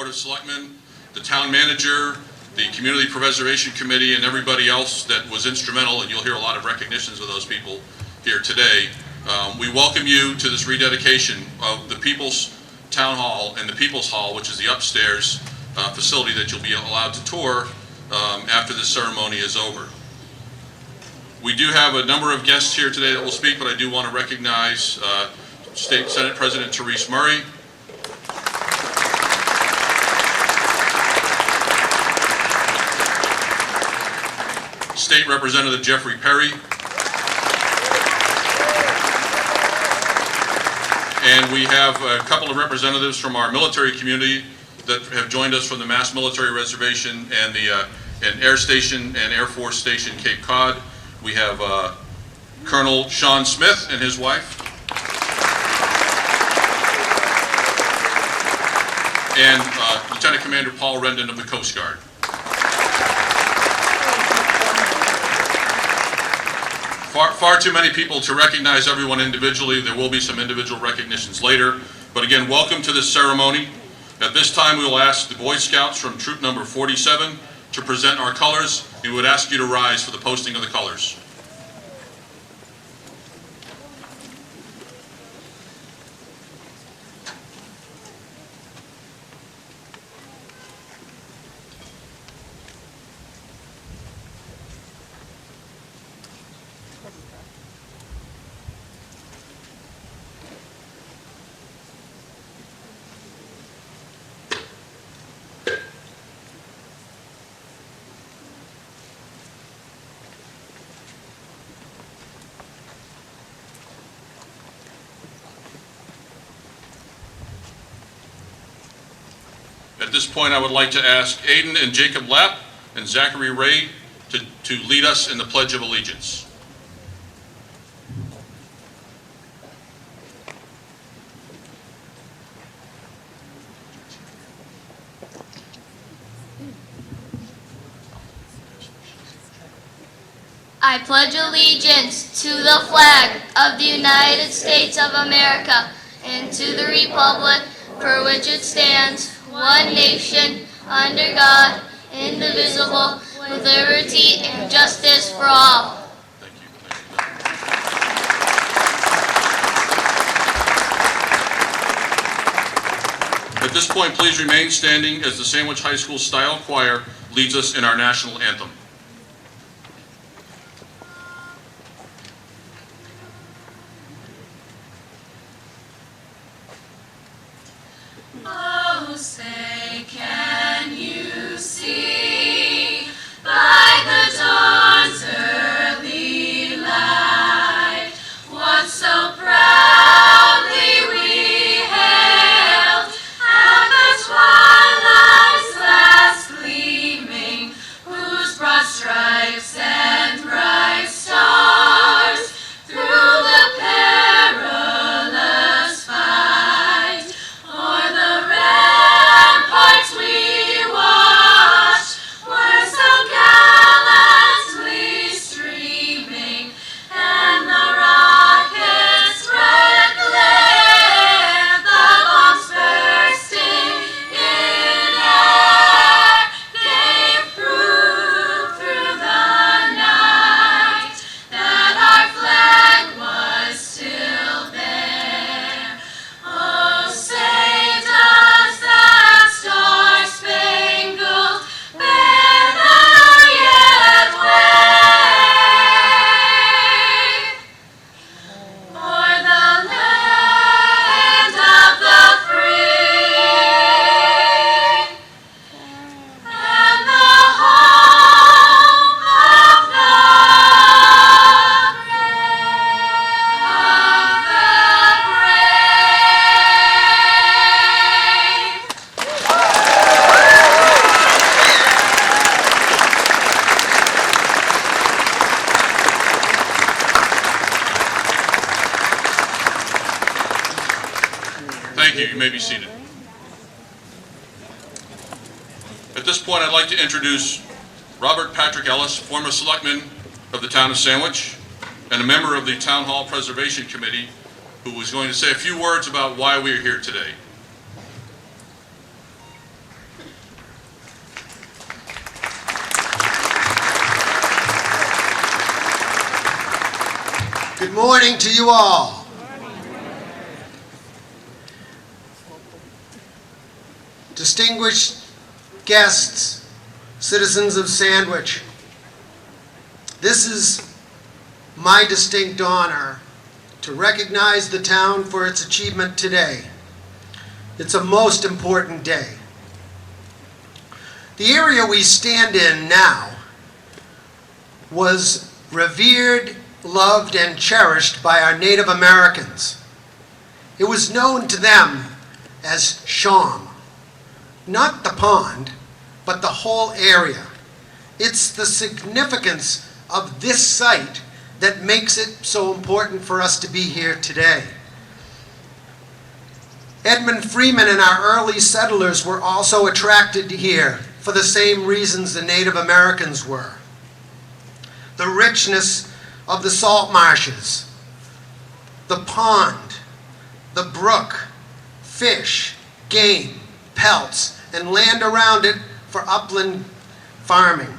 Board of Selectmen, the town manager, the Community Preservation Committee, and everybody else that was instrumental, and you'll hear a lot of recognitions of those people here today. We welcome you to this rededication of the People's Town Hall and the People's Hall, which is the upstairs facility that you'll be allowed to tour after this ceremony is over. We do have a number of guests here today that will speak, but I do want to recognize State Senate President Therese Murray, State Representative Jeffrey Perry, and we have a couple of representatives from our military community that have joined us from the Mass Military Reservation and the Air Station and Air Force Station Cape Cod. We have Colonel Sean Smith and his wife, and Lieutenant Commander Paul Rendon of the Coast Guard. Far too many people to recognize everyone individually. There will be some individual recognitions later. But again, welcome to this ceremony. At this time, we will ask the Boy Scouts from troop number 47 to present our colors. We would ask you to rise for the posting of the colors. At this point, I would like to ask Aiden and Jacob Lapp and Zachary Ray to lead us in the Pledge of Allegiance. I pledge allegiance to the flag of the United States of America and to the republic for which it stands, one nation, under God, indivisible, with liberty and justice for all. Thank you. At this point, please remain standing as the Sandwich High School Style Choir leads us in our national anthem. Oh, say, can you see by the dawn's early light what so proudly we hailed at the twilight's last gleaming, whose broad stripes and bright stars through the perilous fight o'er the ramparts we watched were so gallantly streaming, and the rocket's red glare, the bombs bursting in air, gave proof through the night that our flag was still there. Oh, say does that star-spangled banner yet wave o'er the land of the free and the home of the brave? Thank you. You may be seated. At this point, I'd like to introduce Robert Patrick Ellis, former selectman of the town of Sandwich and a member of the Town Hall Preservation Committee, who was going to say a few words about why we are here today. Good morning to you all. Distinguished guests, citizens of Sandwich, this is my distinct honor to recognize the town for its achievement today. It's a most important day. The area we stand in now was revered, loved, and cherished by our Native Americans. It was known to them as Shawm, not the pond, but the whole area. It's the significance of this site that makes it so important for us to be here today. Edmund Freeman and our early settlers were also attracted here for the same reasons the Native Americans were. The richness of the salt marshes, the pond, the brook, fish, game, pelts, and land around it for upland farming.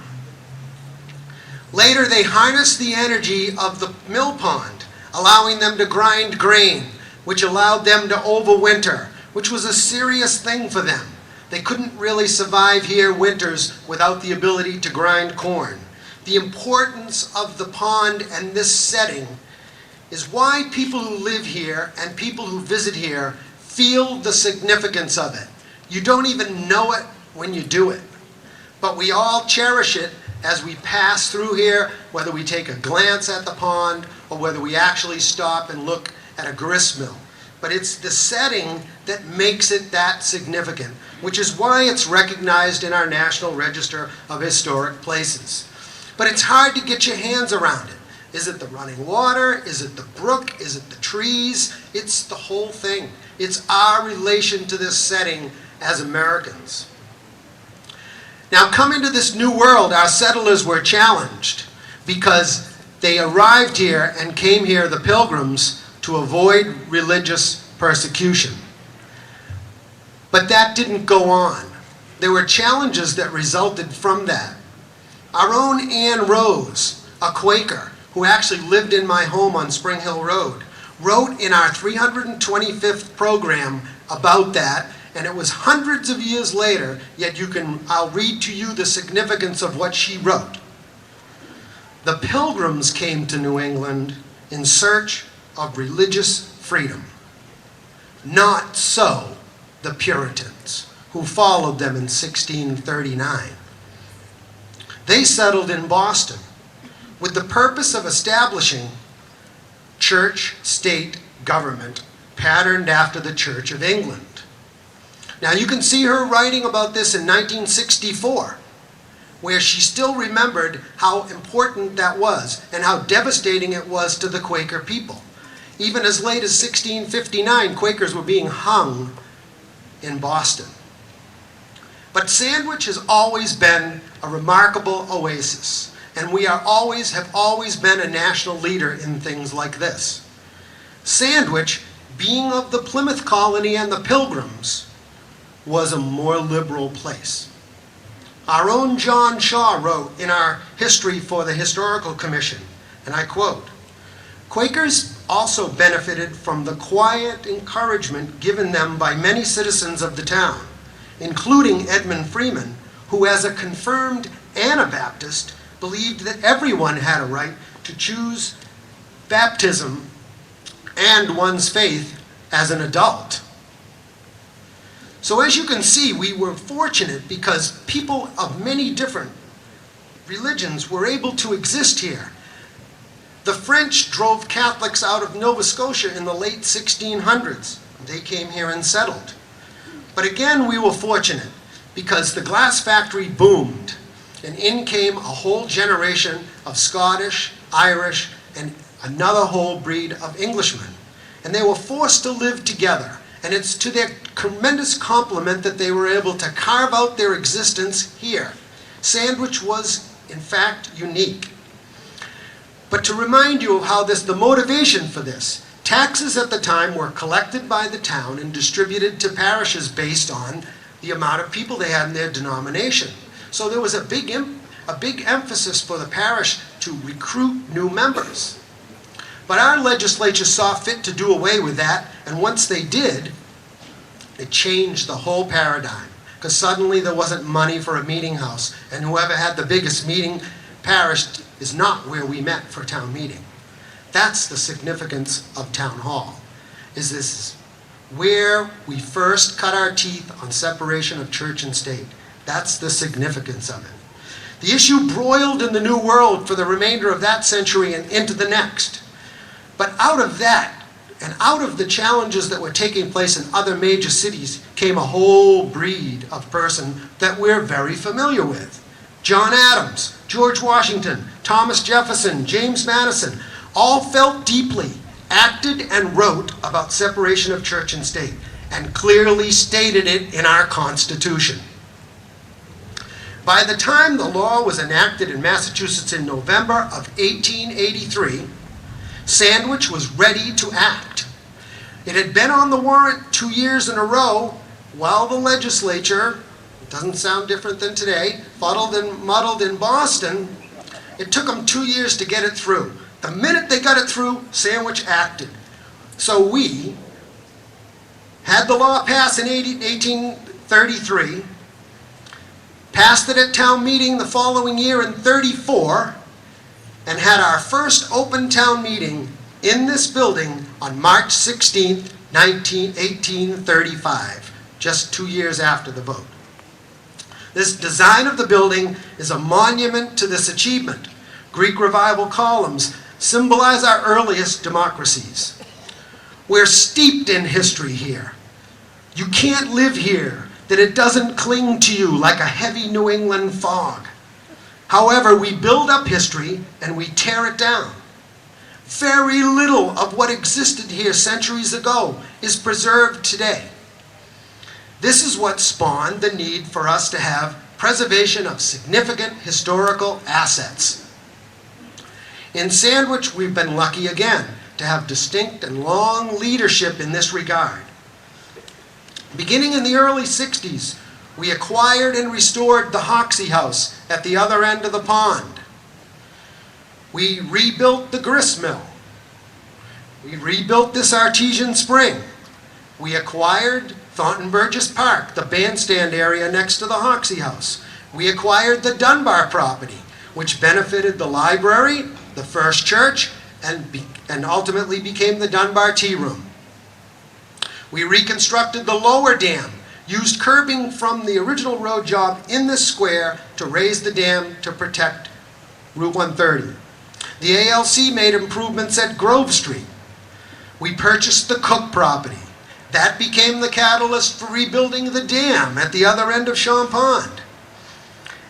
Later, they harnessed the energy of the mill pond, allowing them to grind grain, which allowed them to overwinter, which was a serious thing for them. They couldn't really survive here winters without the ability to grind corn. The importance of the pond and this setting is why people who live here and people who visit here feel the significance of it. You don't even know it when you do it, but we all cherish it as we pass through here, whether we take a glance at the pond or whether we actually stop and look at a grist mill. But it's the setting that makes it that significant, which is why it's recognized in our National Register of Historic Places. But it's hard to get your hands around it. Is it the running water? Is it the brook? Is it the trees? It's the whole thing. It's our relation to this setting as Americans. Now, coming to this new world, our settlers were challenged because they arrived here and came here, the Pilgrims, to avoid religious persecution. But that didn't go on. There were challenges that resulted from that. Our own Ann Rose, a Quaker, who actually lived in my home on Spring Hill Road, wrote in our 325th program about that, and it was hundreds of years later, yet I'll read to you the significance of what she wrote. The Pilgrims came to New England in search of religious freedom. Not so the Puritans, who followed them in 1639. They settled in Boston with the purpose of establishing church-state government patterned after the Church of England. Now you can see her writing about this in 1964, where she still remembered how important that was and how devastating it was to the Quaker people. Even as late as 1659, Quakers were being hung in Boston. But Sandwich has always been a remarkable oasis, and we have always been a national leader in things like this. Sandwich, being of the Plymouth colony and the Pilgrims, was a more liberal place. Our own John Shaw wrote in our History for the Historical Commission, and I quote, "Quakers also benefited from the quiet encouragement given them by many citizens of the town, including Edmund Freeman, who as a confirmed Anabaptist believed that everyone had a right to choose baptism and one's faith as an adult." So as you can see, we were fortunate because people of many different religions were able to exist here. The French drove Catholics out of Nova Scotia in the late 1600s. They came here and settled. But again, we were fortunate because the glass factory boomed, and in came a whole generation of Scottish, Irish, and another whole breed of Englishmen. And they were forced to live together. And it's to their tremendous compliment that they were able to carve out their existence here. Sandwich was, in fact, unique. But to remind you of how the motivation for this, taxes at the time were collected by the town and distributed to parishes based on the amount of people they had in their denomination. So there was a big emphasis for the parish to recruit new members. But our legislature saw fit to do away with that, and once they did, it changed the whole paradigm, because suddenly there wasn't money for a meeting house, and whoever had the biggest meeting parish is not where we met for town meeting. That's the significance of town hall, is this is where we first cut our teeth on separation of church and state. That's the significance of it. The issue broiled in the New World for the remainder of that century and into the next. But out of that, and out of the challenges that were taking place in other major cities, came a whole breed of person that we're very familiar with. John Adams, George Washington, Thomas Jefferson, James Madison, all felt deeply, acted and wrote about separation of church and state, and clearly stated it in our Constitution. By the time the law was enacted in Massachusetts in November of 1883, Sandwich was ready to act. It had been on the warrant 2 years in a row while the legislature, it doesn't sound different than today, fuddled and muddled in Boston. It took them 2 years to get it through. The minute they got it through, Sandwich acted. So we had the law passed in 1833, passed it at town meeting the following year in 34, and had our first open town meeting in this building on March 16th, 1835, just 2 years after the vote. This design of the building is a monument to this achievement. Greek Revival columns symbolize our earliest democracies. We're steeped in history here. You can't live here that it doesn't cling to you like a heavy New England fog. However, we build up history and we tear it down. Very little of what existed here centuries ago is preserved today. This is what spawned the need for us to have preservation of significant historical assets. In Sandwich, we've been lucky again to have distinct and long leadership in this regard. Beginning in the early 60s, we acquired and restored the Hoxie House at the other end of the pond. We rebuilt the grist mill. We rebuilt this artesian spring. We acquired Thornton Burgess Park, the bandstand area next to the Hoxie House. We acquired the Dunbar property, which benefited the library, the First Church, and ultimately became the Dunbar Tea Room. We reconstructed the lower dam, used curbing from the original road job in this square to raise the dam to protect Route 130. The ALC made improvements at Grove Street. We purchased the Cook property. That became the catalyst for rebuilding the dam at the other end of Sham Pond.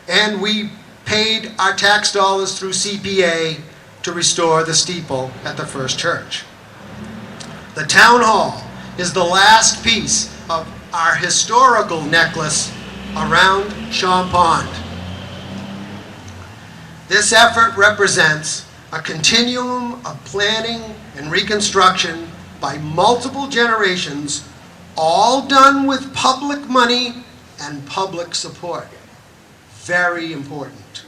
And we paid our tax dollars through CPA to restore the steeple at the First Church. The Town Hall is the last piece of our historical necklace around Sham Pond. This effort represents a continuum of planning and reconstruction by multiple generations, all done with public money and public support. Very important.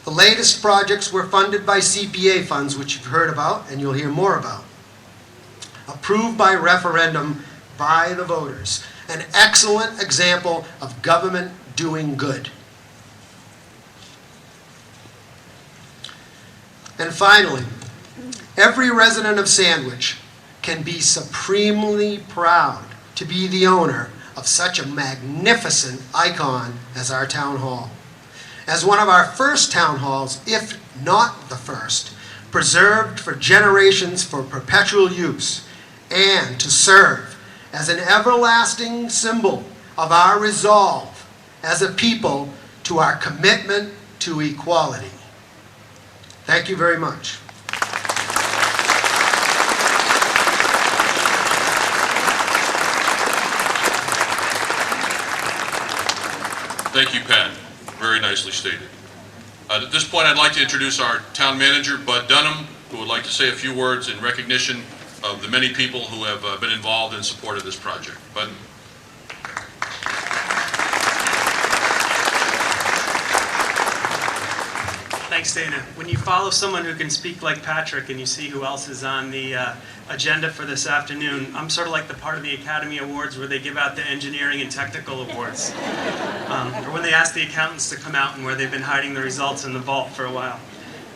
The latest projects were funded by CPA funds, which you've heard about and you'll hear more about. Approved by referendum by the voters. An excellent example of government doing good. And finally, every resident of Sandwich can be supremely proud to be the owner of such a magnificent icon as our town hall. As one of our first town halls, if not the first, preserved for generations for perpetual use, and to serve as an everlasting symbol of our resolve as a people to our commitment to equality. Thank you very much. Thank you, Pat. Very nicely stated. At this point, I'd like to introduce our town manager, Bud Dunham, who would like to say a few words in recognition of the many people who have been involved in support of this project. Bud? Thanks, Dana. When you follow someone who can speak like Patrick and you see who else is on the agenda for this afternoon, I'm sort of like the part of the Academy Awards where they give out the engineering and technical awards. Or when they ask the accountants to come out and where they've been hiding the results in the vault for a while.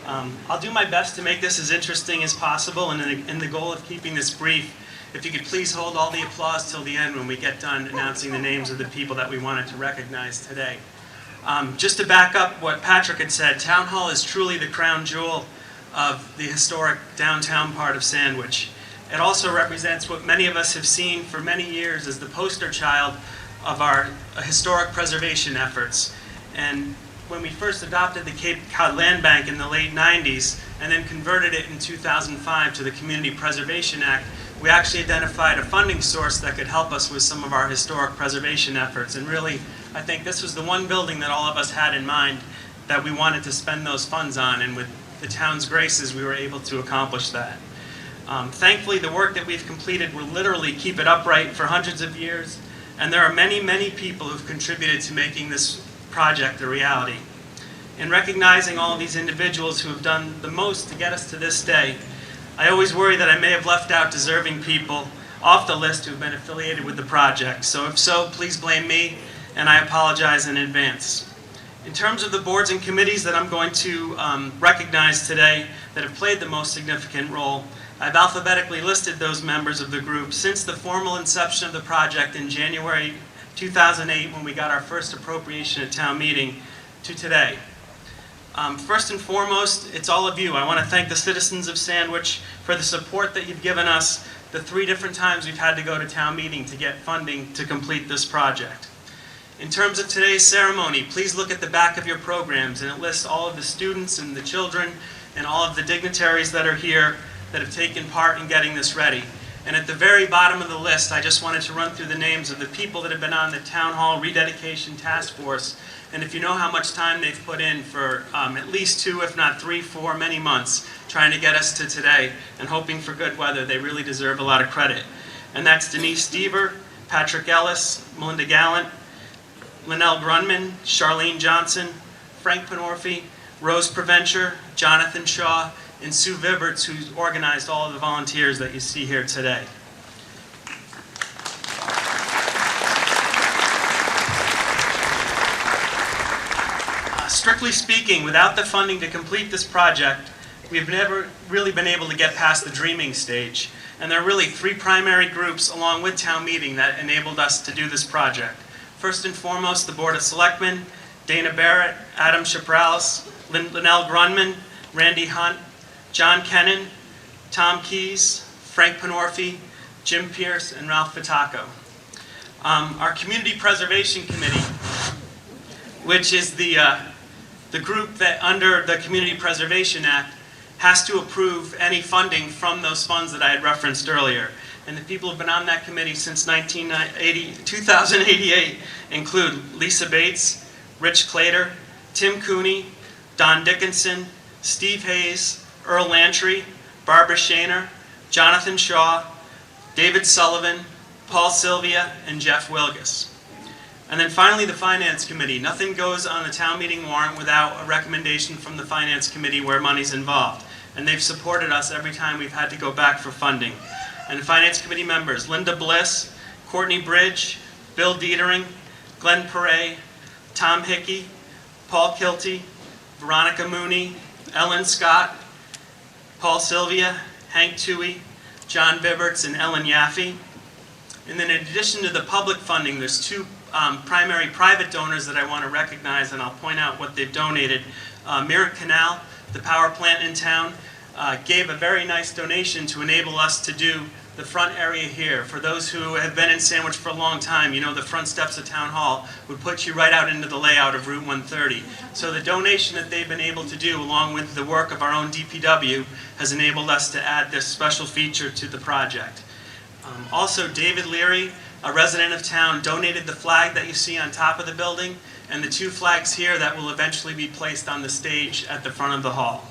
I'll do my best to make this as interesting as possible, and in the goal of keeping this brief, if you could please hold all the applause till the end when we get done announcing the names of the people that we wanted to recognize today. Just to back up what Patrick had said, Town Hall is truly the crown jewel of the historic downtown part of Sandwich. It also represents what many of us have seen for many years as the poster child of our historic preservation efforts. And when we first adopted the Cape Cod Land Bank in the late 90s and then converted it in 2005 to the Community Preservation Act, we actually identified a funding source that could help us with some of our historic preservation efforts. And really, I think this was the one building that all of us had in mind that we wanted to spend those funds on, and with the town's graces, we were able to accomplish that. Thankfully, the work that we've completed will literally keep it upright for hundreds of years, and there are many, many people who've contributed to making this project a reality. In recognizing all of these individuals who have done the most to get us to this day, I always worry that I may have left out deserving people off the list who have been affiliated with the project. So if so, please blame me, and I apologize in advance. In terms of the boards and committees that I'm going to recognize today that have played the most significant role, I've alphabetically listed those members of the group since the formal inception of the project in January 2008, when we got our first appropriation at town meeting, to today. First and foremost, it's all of you. I want to thank the citizens of Sandwich for the support that you've given us the 3 different times we've had to go to town meeting to get funding to complete this project. In terms of today's ceremony, please look at the back of your programs, and it lists all of the students and the children and all of the dignitaries that are here that have taken part in getting this ready. And at the very bottom of the list, I just wanted to run through the names of the people that have been on the Town Hall Rededication Task Force. And if you know how much time they've put in for at least 2, if not 3, 4, many months, trying to get us to today and hoping for good weather, they really deserve a lot of credit. And that's Denise Deaver, Patrick Ellis, Melinda Gallant, Linnell Grunman, Charlene Johnson, Frank Panorfi, Rose Preventure, Jonathan Shaw, and Sue Viberts, who's organized all of the volunteers that you see here today. Strictly speaking, without the funding to complete this project, we've never really been able to get past the dreaming stage. And there are really 3 primary groups, along with town meeting, that enabled us to do this project. First and foremost, the Board of Selectmen, Dana Barrett, Adam Chapralis, Linnell Grunman, Randy Hunt, John Kennan, Tom Keys, Frank Panorfi, Jim Pierce, and Ralph Fataco. Our Community Preservation Committee, which is the group that under the Community Preservation Act has to approve any funding from those funds that I had referenced earlier. And the people who have been on that committee since 2088 include Lisa Bates, Rich Clater, Tim Cooney, Don Dickinson, Steve Hayes, Earl Lantry, Barbara Shaner, Jonathan Shaw, David Sullivan, Paul Sylvia, and Jeff Wilgus. And then finally, the Finance Committee. Nothing goes on the town meeting warrant without a recommendation from the Finance Committee where money's involved. And they've supported us every time we've had to go back for funding. And the Finance Committee members, Linda Bliss, Courtney Bridge, Bill Dietering, Glenn Perret, Tom Hickey, Paul Kilty, Veronica Mooney, Ellen Scott, Paul Sylvia, Hank Toohey, John Viberts, and Ellen Yaffe. And then in addition to the public funding, there's 2 primary private donors that I want to recognize, and I'll point out what they've donated. Merritt Canal, the power plant in town, gave a very nice donation to enable us to do the front area here. For those who have been in Sandwich for a long time, you know the front steps of Town Hall would put you right out into the layout of Route 130. So the donation that they've been able to do, along with the work of our own DPW, has enabled us to add this special feature to the project. Also, David Leary, a resident of town, donated the flag that you see on top of the building and the 2 flags here that will eventually be placed on the stage at the front of the hall.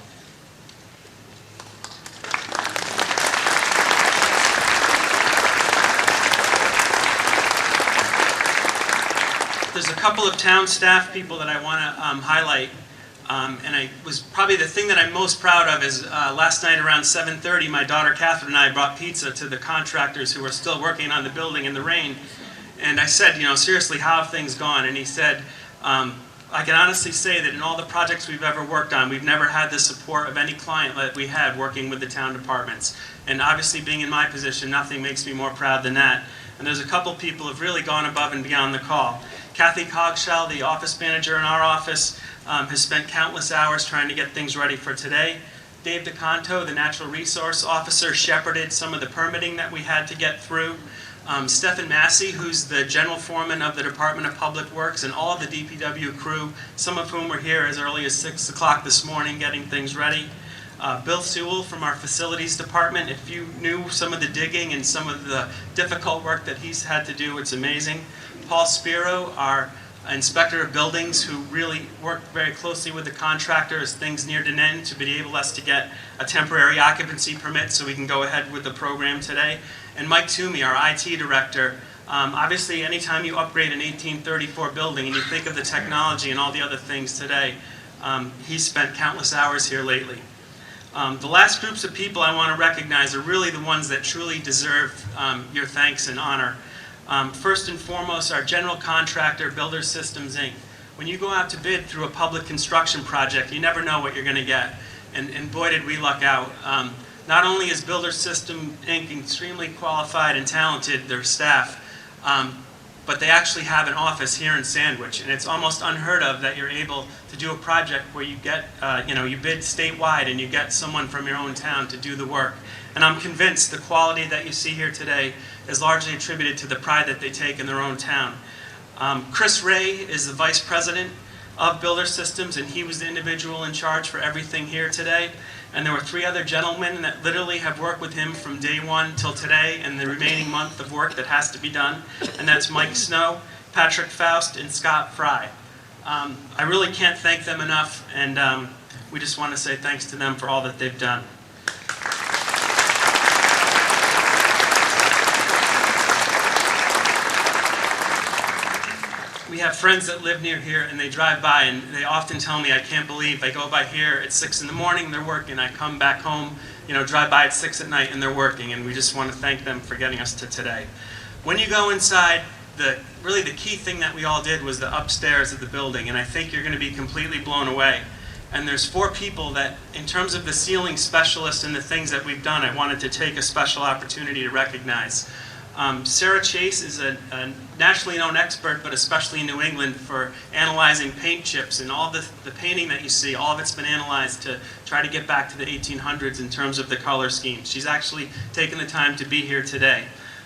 There's a couple of town staff people that I want to highlight. And I was probably the thing that I'm most proud of is last night around 7:30, my daughter Catherine and I brought pizza to the contractors who were still working on the building in the rain. And I said, you know, seriously, how have things gone? And he said, I can honestly say that in all the projects we've ever worked on, we've never had the support of any client that we had working with the town departments. And obviously, being in my position, nothing makes me more proud than that. And there's a couple people who have really gone above and beyond the call. Kathy Cogshall, the office manager in our office, has spent countless hours trying to get things ready for today. Dave DeCanto, the natural resource officer, shepherded some of the permitting that we had to get through. Stephen Massey, who's the general foreman of the Department of Public Works, and all of the DPW crew, some of whom were here as early as 6 o'clock this morning getting things ready. Bill Sewell from our facilities department. If you knew some of the digging and some of the difficult work that he's had to do, it's amazing. Paul Spiro, our inspector of buildings, who really worked very closely with the contractor as things neared an end to be able us to get a temporary occupancy permit so we can go ahead with the program today. And Mike Toomey, our IT director. Obviously, anytime you upgrade an 1834 building and you think of the technology and all the other things today, he's spent countless hours here lately. The last groups of people I want to recognize are really the ones that truly deserve your thanks and honor. First and foremost, our general contractor, Builder Systems, Inc. When you go out to bid through a public construction project, you never know what you're going to get. And boy, did we luck out. Not only is Builder Systems, Inc. extremely qualified and talented, their staff, but they actually have an office here in Sandwich. And it's almost unheard of that you're able to do a project where you get, you bid statewide and you get someone from your own town to do the work. And I'm convinced the quality that you see here today is largely attributed to the pride that they take in their own town. Chris Ray is the vice president of Builder Systems, and he was the individual in charge for everything here today. And there were 3 other gentlemen that literally have worked with him from day one till today and the remaining month of work that has to be done. And that's Mike Snow, Patrick Faust, and Scott Fry. I really can't thank them enough, and we just want to say thanks to them for all that they've done. We have friends that live near here, and they drive by, and they often tell me, I can't believe I go by here at 6 in the morning, they're working. I come back home, drive by at 6 at night, and they're working. And we just want to thank them for getting us to today. When you go inside, really the key thing that we all did was the upstairs of the building, and I think you're going to be completely blown away. And there's 4 people that, in terms of the ceiling specialists and the things that we've done, I wanted to take a special opportunity to recognize. Sarah Chase is a nationally known expert, but especially in New England, for analyzing paint chips, and all the painting that you see, all of it's been analyzed to try to get back to the 1800s in terms of the color scheme. She's actually taken the time to be here today.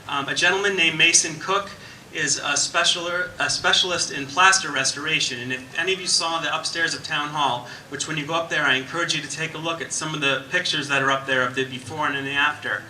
A gentleman named Mason Cook is a specialist in plaster restoration, and if any of you saw the upstairs of Town Hall, which when you go up there, I encourage you to take a look at some of the pictures that are up there of the before and the after.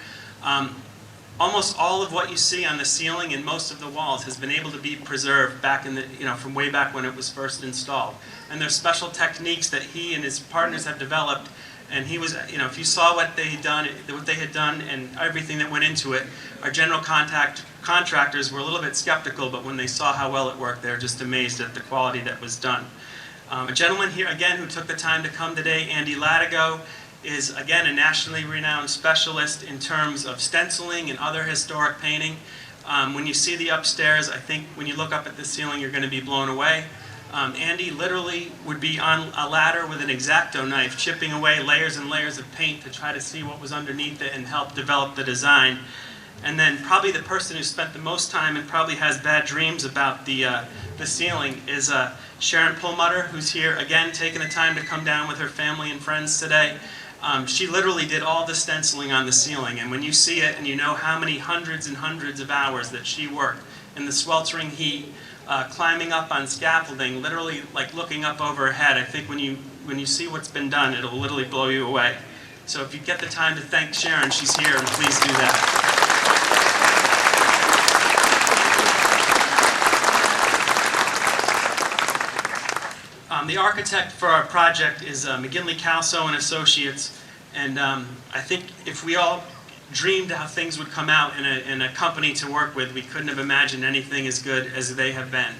Almost all of what you see on the ceiling and most of the walls has been able to be preserved back in the, from way back when it was first installed. And there's special techniques that he and his partners have developed. And he was, if you saw what they had done and everything that went into it, our general contractors were a little bit skeptical, but when they saw how well it worked, they were just amazed at the quality that was done. A gentleman here, again, who took the time to come today, Andy Latigo, is, again, a nationally renowned specialist in terms of stenciling and other historic painting. When you see the upstairs, I think when you look up at the ceiling, you're going to be blown away. Andy literally would be on a ladder with an X-Acto knife, chipping away layers and layers of paint to try to see what was underneath it and help develop the design. And then probably the person who spent the most time and probably has bad dreams about the ceiling is Sharon Pulmutter, who's here, again, taking the time to come down with her family and friends today. She literally did all the stenciling on the ceiling, and when you see it and you know how many hundreds and hundreds of hours that she worked in the sweltering heat, climbing up on scaffolding, literally like looking up over her head, I think when you see what's been done, it'll literally blow you away. So if you get the time to thank Sharon, she's here, and please do that. The architect for our project is McGinley Calso and Associates, and I think if we all dreamed how things would come out in a company to work with, we couldn't have imagined anything as good as they have been.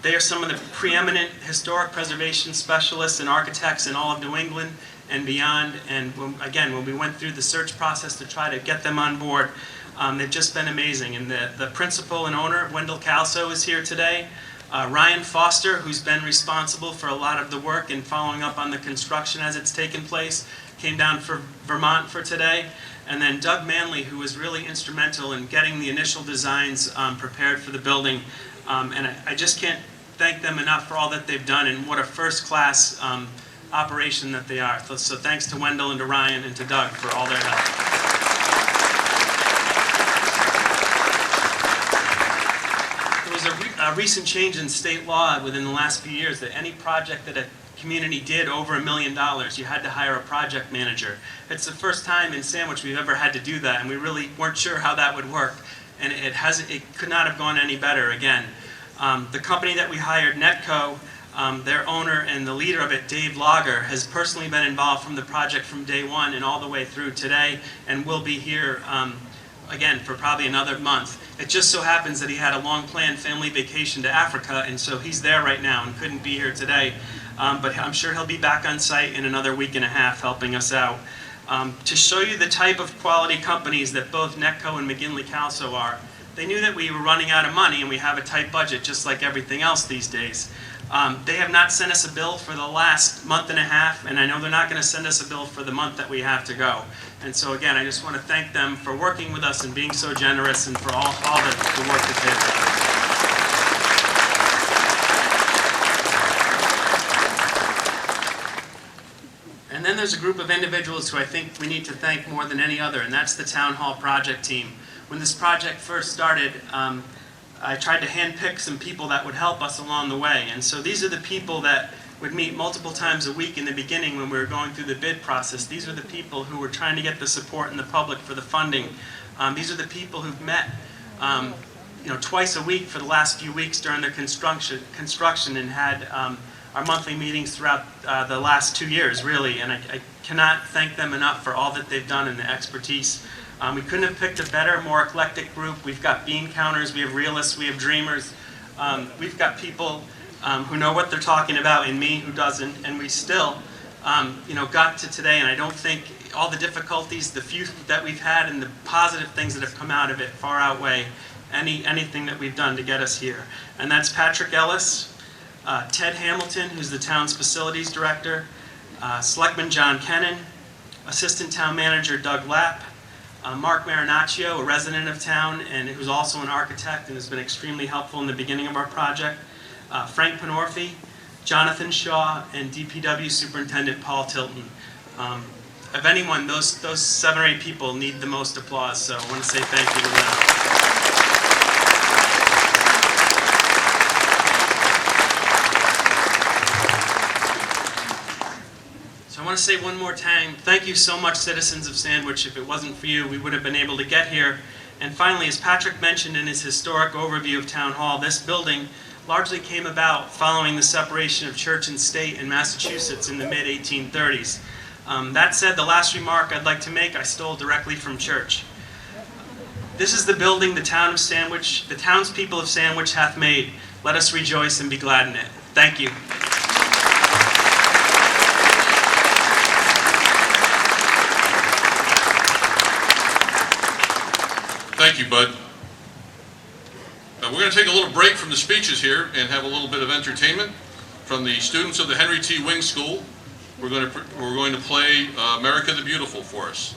They are some of the preeminent historic preservation specialists and architects in all of New England and beyond. And when we went through the search process to try to get them on board, they've just been amazing. And the principal and owner, Wendell Calso, is here today. Ryan Foster, who's been responsible for a lot of the work and following up on the construction as it's taken place, came down from Vermont for today. And then Doug Manley, who was really instrumental in getting the initial designs prepared for the building. And I just can't thank them enough for all that they've done and what a first-class operation that they are. So thanks to Wendell and to Ryan and to Doug for all their help. There was a recent change in state law within the last few years that any project that a community did over $1 million, you had to hire a project manager. It's the first time in Sandwich we've ever had to do that, and we really weren't sure how that would work. And it could not have gone any better again. The company that we hired, Netco, their owner and the leader of it, Dave Lager, has personally been involved from the project from day one and all the way through today, and will be here again for probably another month. It just so happens that he had a long-planned family vacation to Africa, and so he's there right now and couldn't be here today. But I'm sure he'll be back on site in another week and a half helping us out. To show you the type of quality companies that both Netco and McGinley Calso are, they knew that we were running out of money and we have a tight budget just like everything else these days. They have not sent us a bill for the last month and a half, and I know they're not going to send us a bill for the month that we have to go. And so again, I just want to thank them for working with us and being so generous and for all the work that they've done. And then there's a group of individuals who I think we need to thank more than any other, and that's the Town Hall project team. When this project first started, I tried to handpick some people that would help us along the way. And so these are the people that would meet multiple times a week in the beginning when we were going through the bid process. These are the people who were trying to get the support in the public for the funding. These are the people who've met twice a week for the last few weeks during the construction and had our monthly meetings throughout the last 2 years, really. And I cannot thank them enough for all that they've done and the expertise. We couldn't have picked a better, more eclectic group. We've got bean counters, we have realists, we have dreamers. We've got people who know what they're talking about and me who doesn't. And we still got to today, and I don't think all the difficulties, the few that we've had and the positive things that have come out of it far outweigh anything that we've done to get us here. And that's Patrick Ellis, Ted Hamilton, who's the town's facilities director, Selectman John Kennan, Assistant Town Manager Doug Lapp, Mark Marinaccio, a resident of town and who's also an architect and has been extremely helpful in the beginning of our project, Frank Panorfi, Jonathan Shaw, and DPW Superintendent Paul Tilton. Of anyone, those 7 or 8 people need the most applause, so I want to say thank you to them. I want to say one more time, thank you so much, citizens of Sandwich. If it wasn't for you, we would have been able to get here. And finally, as Patrick mentioned in his historic overview of Town Hall, this building largely came about following the separation of church and state in Massachusetts in the mid-1830s. That said, the last remark I'd like to make, I stole directly from church. This is the building the town of Sandwich, the townspeople of Sandwich hath made. Let us rejoice and be glad in it. Thank you. Thank you, Bud. We're going to take a little break from the speeches here and have a little bit of entertainment from the students of the Henry T. Wing School. We're going to play America the Beautiful for us.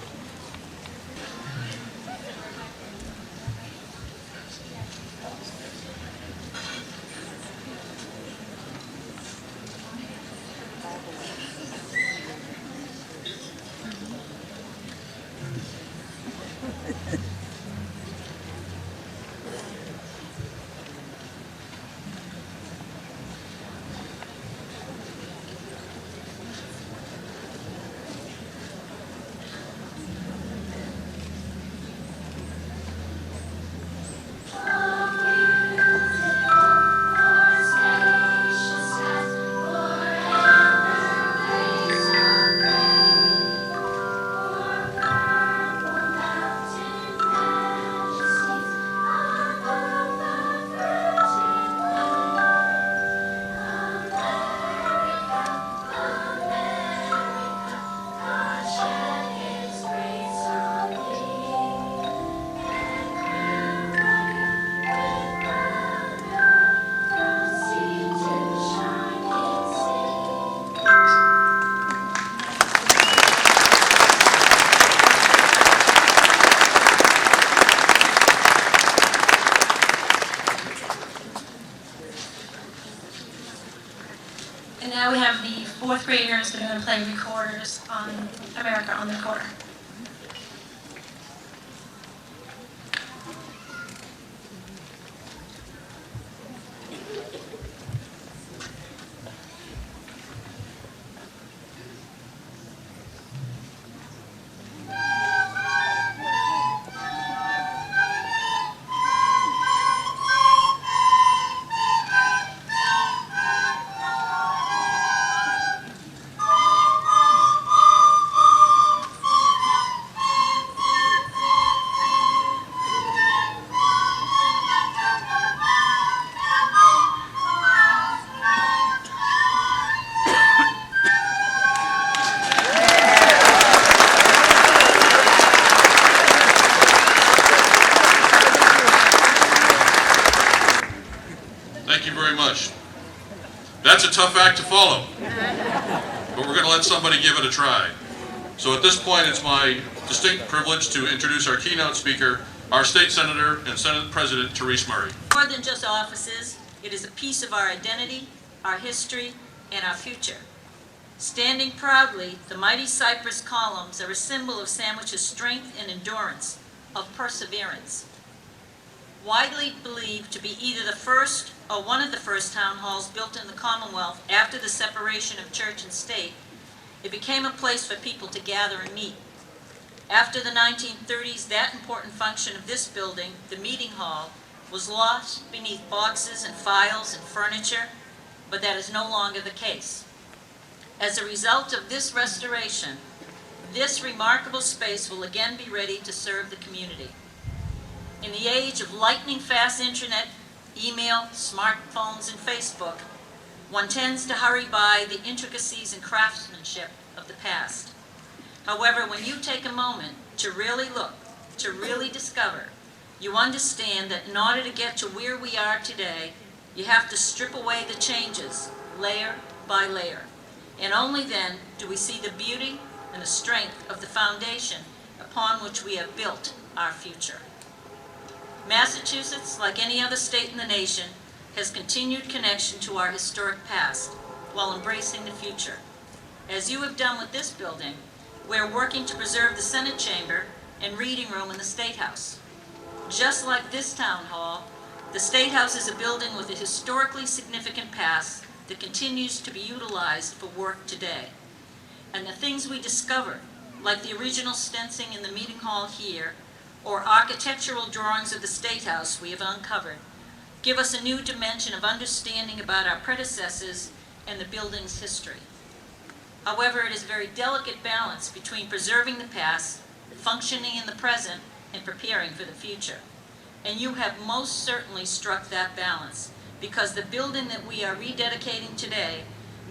fourth graders that are going to play recorders on America on the Recorder. Thank you very much. That's a tough act to follow, but we're going to let somebody give it a try. So at this point, it's my distinct privilege to introduce our keynote speaker, our State Senator and Senate President, Therese Murray. More than just offices, it is a piece of our identity, our history, and our future. Standing proudly, the mighty cypress columns are a symbol of Sandwich's strength and endurance, of perseverance. Widely believed to be either the first or one of the first town halls built in the Commonwealth after the separation of church and state, it became a place for people to gather and meet. After the 1930s, that important function of this building, the meeting hall, was lost beneath boxes and files and furniture, but that is no longer the case. As a result of this restoration, this remarkable space will again be ready to serve the community. In the age of lightning-fast internet, email, smartphones, and Facebook, one tends to hurry by the intricacies and craftsmanship of the past. However, when you take a moment to really look, to really discover, you understand that in order to get to where we are today, you have to strip away the changes, layer by layer. And only then do we see the beauty and the strength of the foundation upon which we have built our future. Massachusetts, like any other state in the nation, has continued connection to our historic past while embracing the future. As you have done with this building, we're working to preserve the Senate chamber and reading room in the State House. Just like this town hall, the State House is a building with a historically significant past that continues to be utilized for work today. And the things we discover, like the original stencing in the meeting hall here, or architectural drawings of the State House we have uncovered, give us a new dimension of understanding about our predecessors and the building's history. However, it is a very delicate balance between preserving the past, functioning in the present, and preparing for the future. And you have most certainly struck that balance, because the building that we are rededicating today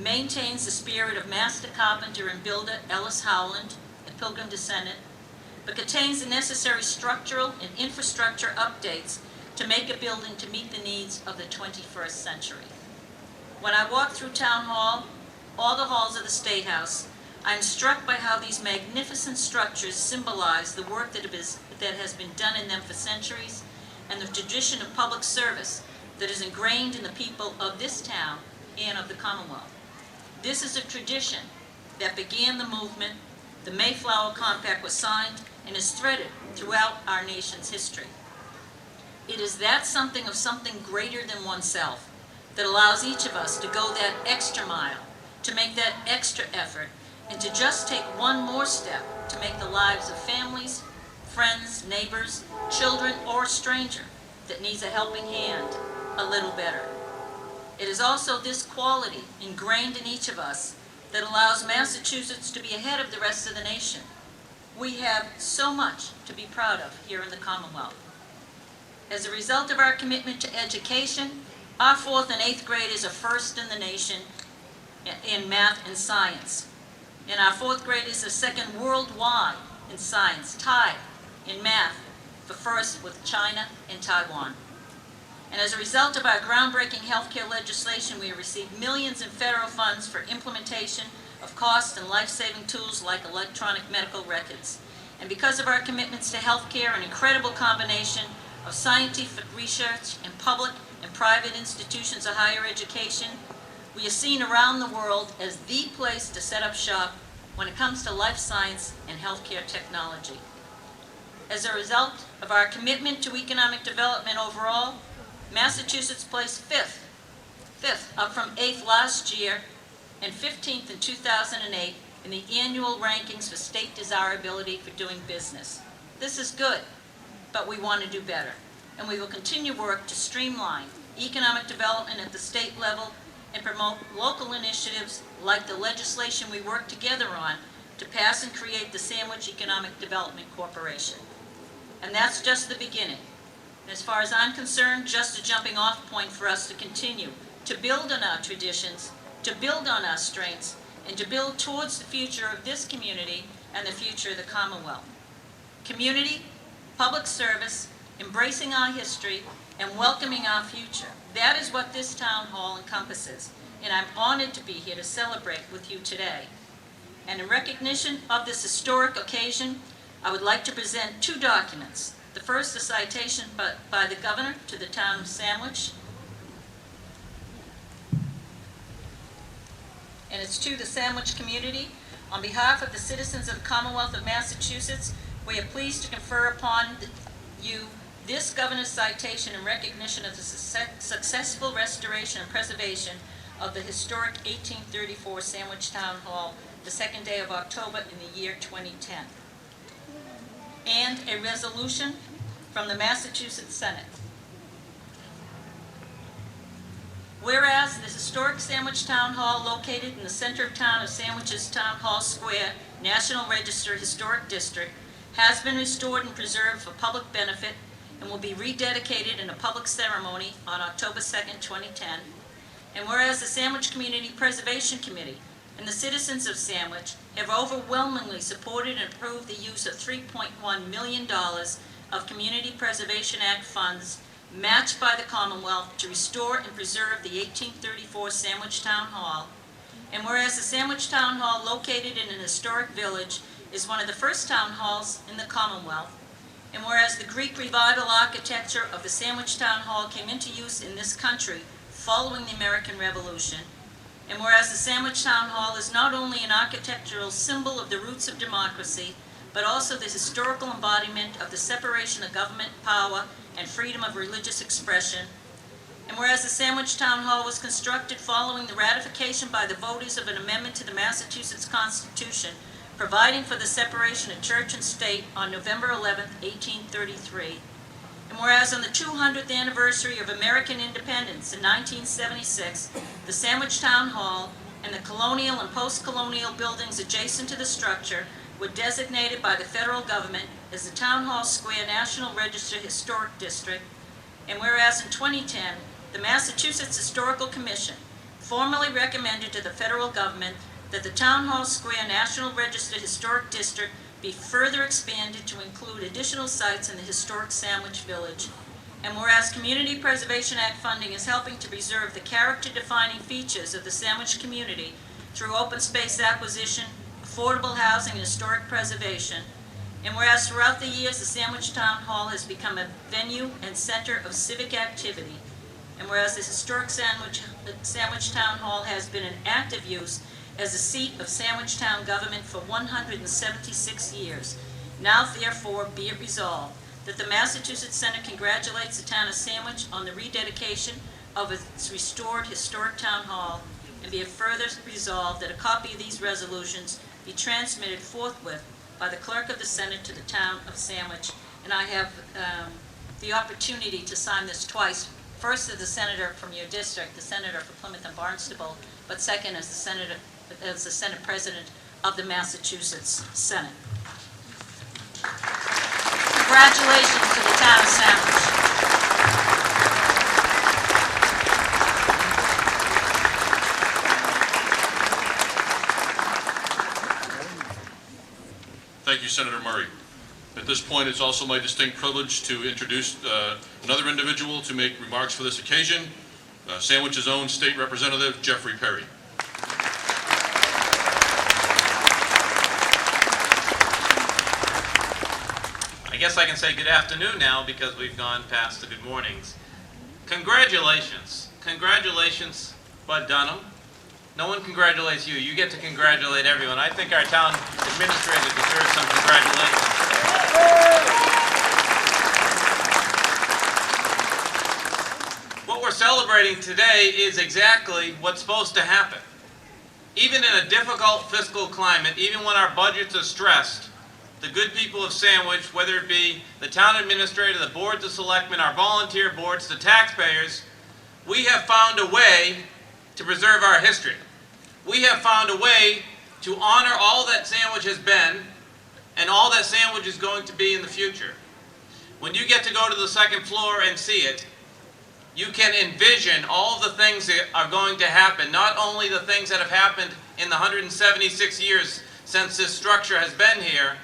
maintains the spirit of master carpenter and builder Ellis Howland, the Pilgrim Descendant, but contains the necessary structural and infrastructure updates to make a building to meet the needs of the 21st century. When I walk through Town Hall, all the halls of the State House, I am struck by how these magnificent structures symbolize the work that has been done in them for centuries and the tradition of public service that is ingrained in the people of this town and of the Commonwealth. This is a tradition that began the movement. The Mayflower Compact was signed and is threaded throughout our nation's history. It is that something of something greater than oneself that allows each of us to go that extra mile, to make that extra effort, and to just take one more step to make the lives of families, friends, neighbors, children, or a stranger that needs a helping hand a little better. It is also this quality ingrained in each of us that allows Massachusetts to be ahead of the rest of the nation. We have so much to be proud of here in the Commonwealth. As a result of our commitment to education, our 4th and 8th graders are first in the nation in math and science. And our 4th graders are second worldwide in science, tied in math for first with China and Taiwan. And as a result of our groundbreaking healthcare legislation, we have received millions in federal funds for implementation of cost and life-saving tools like electronic medical records. And because of our commitments to healthcare, an incredible combination of scientific research and public and private institutions of higher education, We are seen around the world as the place to set up shop when it comes to life science and healthcare technology. As a result of our commitment to economic development overall, Massachusetts placed fifth, up from 8th last year, and 15th in 2008 in the annual rankings for state desirability for doing business. This is good, but we want to do better, and we will continue work to streamline economic development at the state level and promote local initiatives like the legislation we work together on to pass and create the Sandwich Economic Development Corporation. And that's just the beginning. As far as I'm concerned, just a jumping off point for us to continue to build on our traditions, to build on our strengths, and to build towards the future of this community and the future of the Commonwealth. Community, public service, embracing our history, and welcoming our future. That is what this town hall encompasses, and I'm honored to be here to celebrate with you today. And in recognition of this historic occasion, I would like to present two documents. The first, a citation by the governor to the town of Sandwich, and it's to the Sandwich community. On behalf of the citizens of the Commonwealth of Massachusetts, we are pleased to confer upon you this governor's citation in recognition of the successful restoration and preservation of the historic 1834 Sandwich Town Hall, the 2nd day of October in the year 2010. And a resolution from the Massachusetts Senate. Whereas the historic Sandwich Town Hall, located in the center of town of Sandwich's Town Hall Square, National Register Historic District, has been restored and preserved for public benefit and will be rededicated in a public ceremony on October 2nd, 2010. And whereas the Sandwich Community Preservation Committee and the citizens of Sandwich have overwhelmingly supported and approved the use of $3.1 million of Community Preservation Act funds matched by the Commonwealth to restore and preserve the 1834 Sandwich Town Hall. And whereas the Sandwich Town Hall, located in an historic village, is one of the first town halls in the Commonwealth. And whereas the Greek Revival architecture of the Sandwich Town Hall came into use in this country following the American Revolution. And whereas the Sandwich Town Hall is not only an architectural symbol of the roots of democracy, but also the historical embodiment of the separation of government power and freedom of religious expression. And whereas the Sandwich Town Hall was constructed following the ratification by the voters of an amendment to the Massachusetts Constitution, providing for the separation of church and state on November 11, 1833. And whereas on the 200th anniversary of American independence in 1976, the Sandwich Town Hall and the colonial and post-colonial buildings adjacent to the structure were designated by the federal government as the Town Hall Square National Register Historic District. And whereas in 2010, the Massachusetts Historical Commission formally recommended to the federal government that the Town Hall Square National Register Historic District be further expanded to include additional sites in the historic Sandwich Village. And whereas Community Preservation Act funding is helping to preserve the character-defining features of the Sandwich community through open space acquisition, affordable housing, and historic preservation. And whereas throughout the years, the Sandwich Town Hall has become a venue and center of civic activity. And whereas the historic Sandwich Town Hall has been in active use as a seat of Sandwich Town government for 176 years, now therefore be it resolved that the Massachusetts Senate congratulates the town of Sandwich on the rededication of its restored historic town hall, and be it further resolved that a copy of these resolutions be transmitted forthwith by the clerk of the Senate to the town of Sandwich. And I have the opportunity to sign this twice. First as the senator from your district, the senator for Plymouth and Barnstable, but second as the Senate President of the Massachusetts Senate. Congratulations to the town of Sandwich. Thank you, Senator Murray. At this point, it's also my distinct privilege to introduce another individual to make remarks for this occasion, Sandwich's own State Representative, Jeffrey Perry. I guess I can say good afternoon now because we've gone past the good mornings. Congratulations. Congratulations, Bud Dunham, No one congratulates you. You get to congratulate everyone. I think our town administrator deserves some congratulations. What we're celebrating today is exactly what's supposed to happen. Even in a difficult fiscal climate, even when our budgets are stressed, the good people of Sandwich, whether it be the town administrator, the boards of selectmen, our volunteer boards, the taxpayers, we have found a way to preserve our history. We have found a way to honor all that Sandwich has been and all that Sandwich is going to be in the future. When you get to go to the second floor and see it, you can envision all the things that are going to happen, not only the things that have happened in the 176 years since this structure has been here,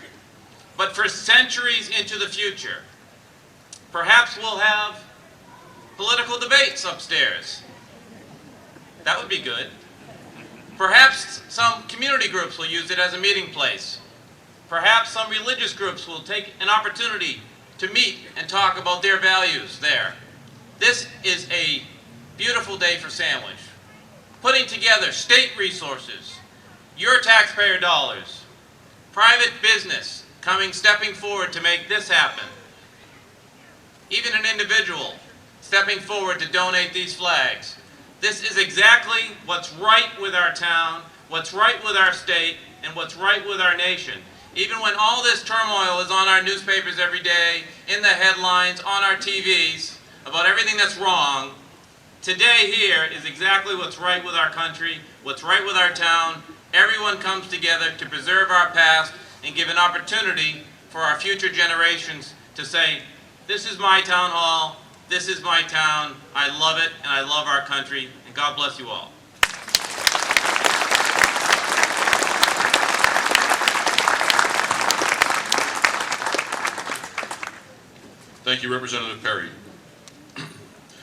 but for centuries into the future. Perhaps we'll have political debates upstairs. That would be good. Perhaps some community groups will use it as a meeting place. Perhaps some religious groups will take an opportunity to meet and talk about their values there. This is a beautiful day for Sandwich. Putting together state resources, your taxpayer dollars, private business stepping forward to make this happen. Even an individual stepping forward to donate these flags. This is exactly what's right with our town, what's right with our state, and what's right with our nation. Even when all this turmoil is on our newspapers every day, in the headlines, on our TVs, about everything that's wrong, today here is exactly what's right with our country, what's right with our town. Everyone comes together to preserve our past and give an opportunity for our future generations to say, this is my town hall, this is my town, I love it, and I love our country, and God bless you all. Thank you, Representative Perry.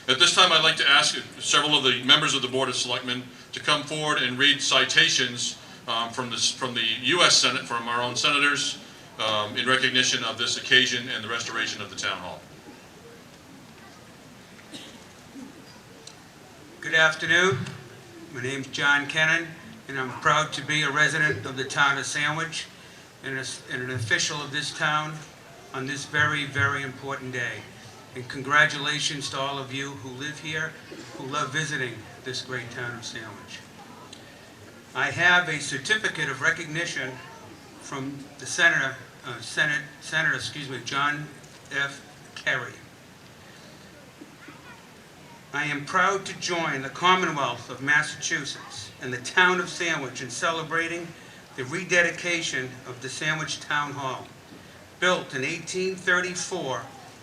At this time, I'd like to ask several of the members of the Board of Selectmen to come forward and read citations from the U.S. Senate, from our own senators, in recognition of this occasion and the restoration of the Town Hall. Good afternoon. My name's John Kennan, and I'm proud to be a resident of the town of Sandwich and an official of this town on this very, very important day. And congratulations to all of you who live here, who love visiting this great town of Sandwich. I have a certificate of recognition from the Senator John F. Kerry. I am proud to join the Commonwealth of Massachusetts and the town of Sandwich in celebrating the rededication of the Sandwich Town Hall. Built in 1834,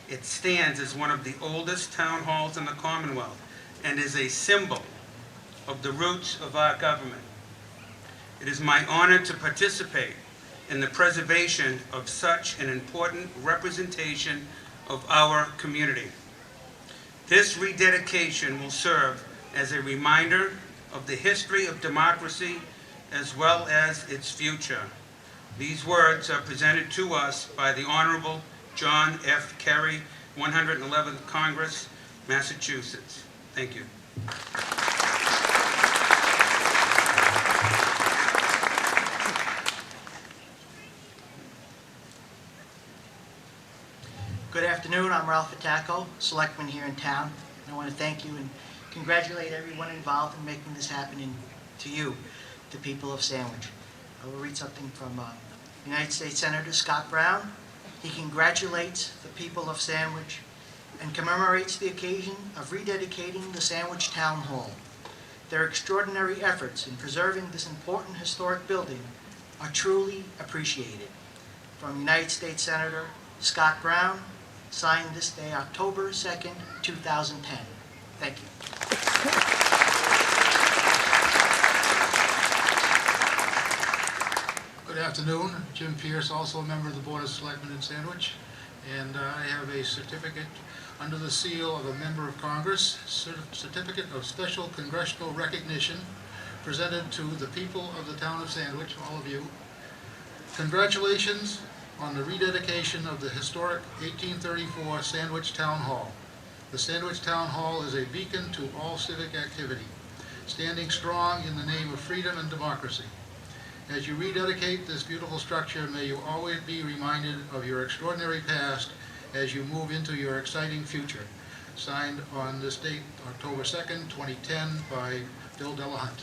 it stands as one of the oldest town halls in the Commonwealth and is a symbol of the roots of our government. It is my honor to participate in the preservation of such an important representation of our community. This rededication will serve as a reminder of the history of democracy as well as its future. These words are presented to us by the Honorable John F. Kerry, 111th Congress, Massachusetts. Thank you. Good afternoon, I'm Ralph Attacco, Selectman here in town. I want to thank you and congratulate everyone involved in making this happen, and to you, the people of Sandwich. I will read something from United States Senator Scott Brown. He congratulates the people of Sandwich and commemorates the occasion of rededicating the Sandwich Town Hall. Their extraordinary efforts in preserving this important historic building are truly appreciated. From United States Senator Scott Brown, signed this day, October 2nd, 2010. Thank you. Good afternoon. Jim Pierce, also a member of the Board of Selectmen in Sandwich, and I have a certificate under the seal of a member of Congress, certificate of special congressional recognition presented to the people of the town of Sandwich, all of you. Congratulations on the rededication of the historic 1834 Sandwich Town Hall. The Sandwich Town Hall is a beacon to all civic activity. standing strong in the name of freedom and democracy. As you rededicate this beautiful structure, may you always be reminded of your extraordinary past as you move into your exciting future. Signed on this date, October 2nd, 2010, by Bill Delahunt.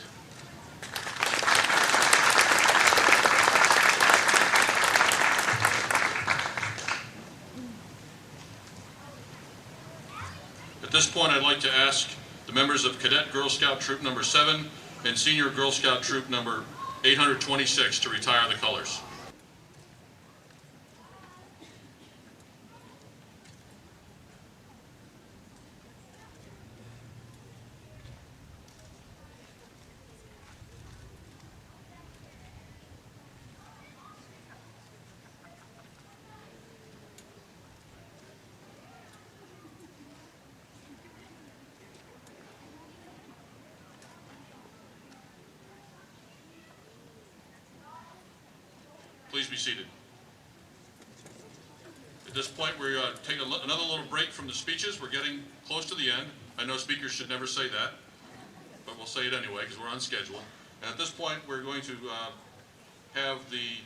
At this point, I'd like to ask the members of Cadet Girl Scout Troop Number 7 and Senior Girl Scout Troop Number 826 to retire the colors. Please be seated. At this point, we're taking another little break from the speeches. We're getting close to the end. I know speakers should never say that, but we'll say it anyway because we're on schedule. And at this point, we're going to have the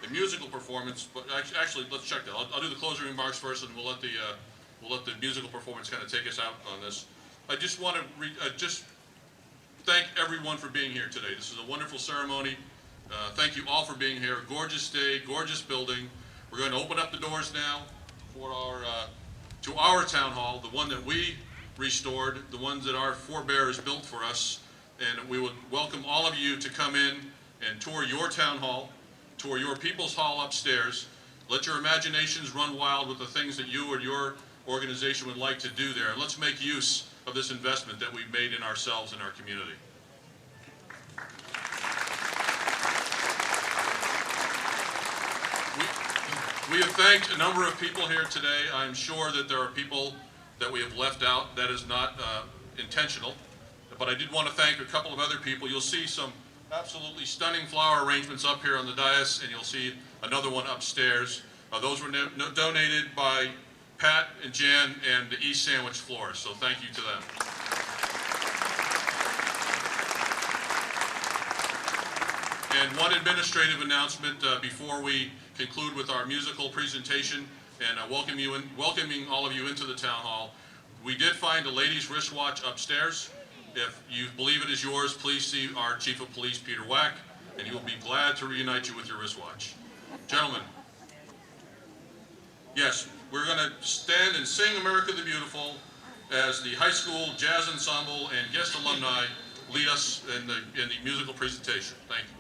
musical performance. But actually, let's check that. I'll do the closing remarks first, and we'll let the musical performance kind of take us out on this. I just want to just thank everyone for being here today. This is a wonderful ceremony. Thank you all for being here. Gorgeous day, gorgeous building. We're going to open up the doors now for to our town hall, the one that we restored, the ones that our forebears built for us. And we would welcome all of you to come in and tour your town hall, tour your People's Hall upstairs. Let your imaginations run wild with the things that you or your organization would like to do there. And let's make use of this investment that we've made in ourselves and our community. We have thanked a number of people here today. I'm sure that there are people that we have left out. That is not intentional. But I did want to thank a couple of other people. You'll see some absolutely stunning flower arrangements up here on the dais, and you'll see another one upstairs. Those were donated by Pat and Jan and the East Sandwich Florist, so thank you to them. And one administrative announcement before we conclude with our musical presentation and welcoming all of you into the town hall. We did find a ladies' wristwatch upstairs. If you believe it is yours, please see our Chief of Police, Peter Wack, and he will be glad to reunite you with your wristwatch. Gentlemen, yes, we're going to stand and sing America the Beautiful as the high school jazz ensemble and guest alumni lead us in the musical presentation. Thank you.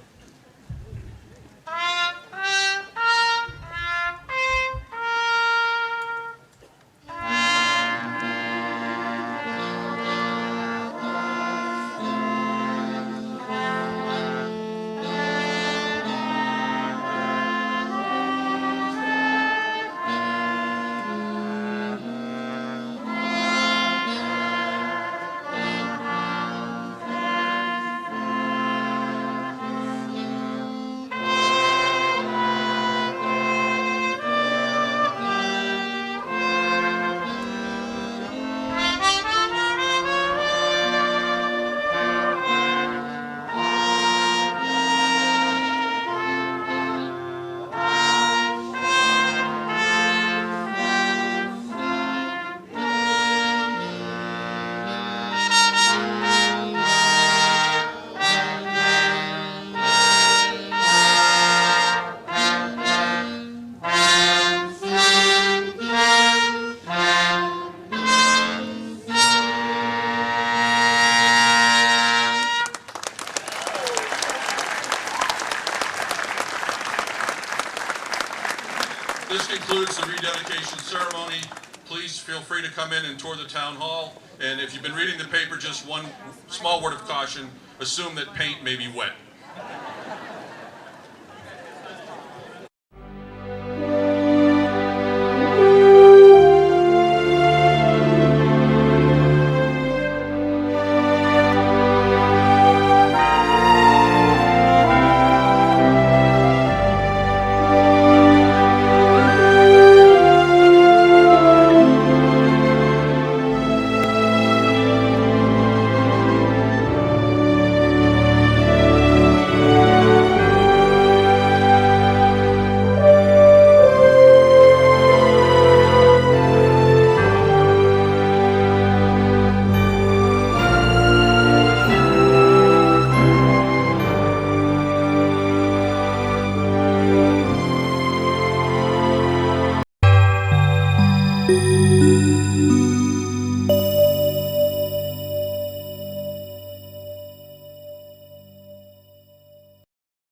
This concludes the rededication ceremony. Please feel free to come in and tour the town hall. And if you've been reading the paper, just one small word of caution, assume that paint may be wet.